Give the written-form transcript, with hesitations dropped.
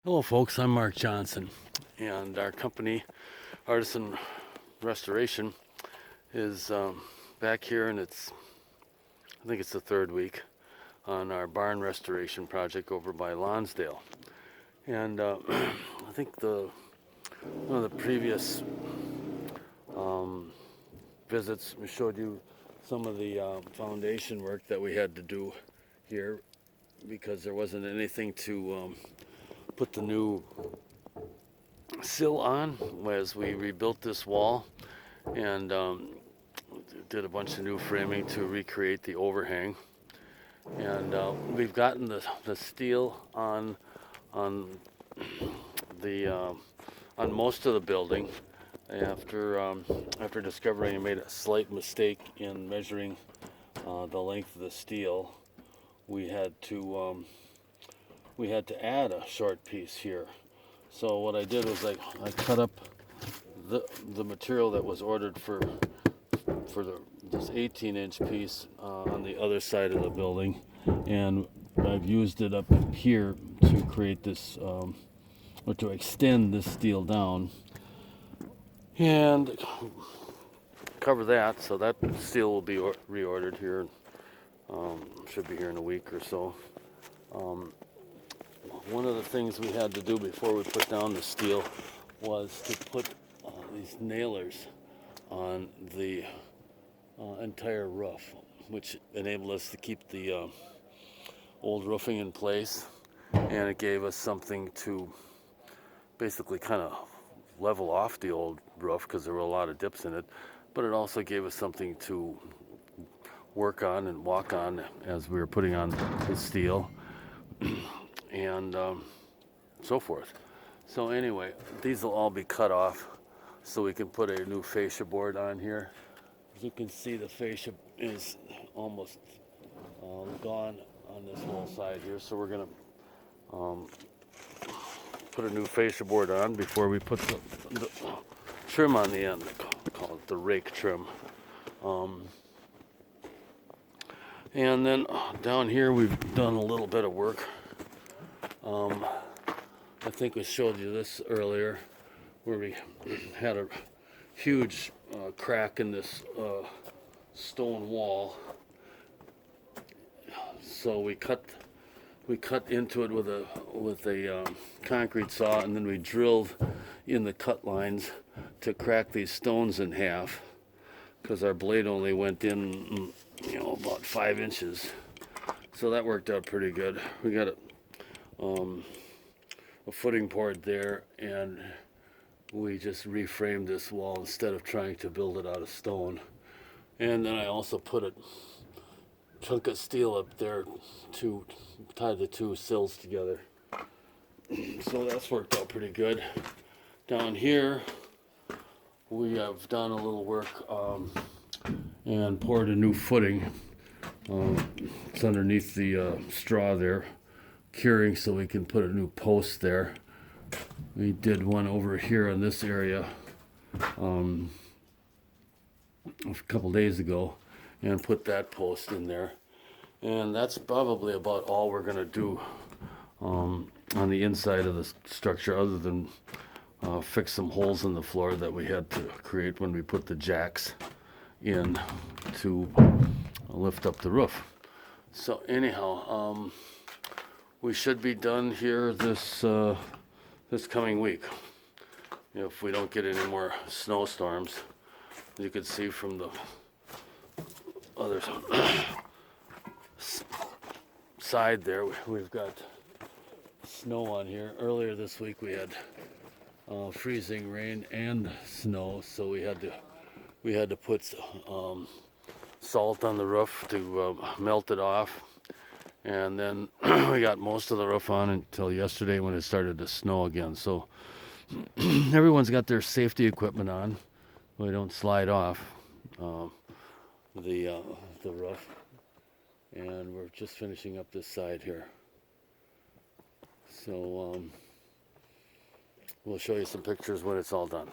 Hello folks, I'm Mark Johnson, and our company, Artisan Restoration, is back here, and I think it's the third week on our barn restoration project over by Lonsdale. And I think one of the previous visits we showed you some of the foundation work that we had to do here because there wasn't anything to put the new sill on as we rebuilt this wall, and did a bunch of new framing to recreate the overhang. And we've gotten the steel on the on most of the building. After discovering I made a slight mistake in measuring the length of the steel, we had to add a short piece here. So what I did was I cut up the material that was ordered for this 18-inch piece on the other side of the building, and I've used it up here to create this or to extend this steel down and cover that. So that steel will be reordered here. Should be here in a week or so. One of the things we had to do before we put down the steel was to put these nailers on the entire roof, which enabled us to keep the old roofing in place, and it gave us something to basically kind of level off the old roof because there were a lot of dips in it, but it also gave us something to work on and walk on as we were putting on the steel and so forth. So anyway, these will all be cut off so we can put a new fascia board on here. As you can see, the fascia is almost gone on this whole side here, so we're going to put a new fascia board on before we put the trim on the end. I call it the rake trim. And then down here we've done a little bit of work. I think we showed you this earlier, where we had a huge crack in this stone wall. So we cut into it with a concrete saw, and then we drilled in the cut lines to crack these stones in half, because our blade only went in, about 5 inches. So that worked out pretty good. We got a footing board there, and we just reframed this wall instead of trying to build it out of stone. And then I also put a chunk of steel up there to tie the two sills together. So that's worked out pretty good. Down here we have done a little work and poured a new footing. It's underneath the straw there, curing, so we can put a new post there. We did one over here in this area a couple days ago and put that post in there. And that's probably about all we're going to do on the inside of the structure, other than fix some holes in the floor that we had to create when we put the jacks in to lift up the roof. So anyhow, we should be done here this coming week, if we don't get any more snowstorms. You can see from the other side there, we've got snow on here. Earlier this week we had freezing rain and snow, so we had to put salt on the roof to melt it off. And then we got most of the roof on until yesterday when it started to snow again. So everyone's got their safety equipment on so they don't slide off the roof. And we're just finishing up this side here. So we'll show you some pictures when it's all done.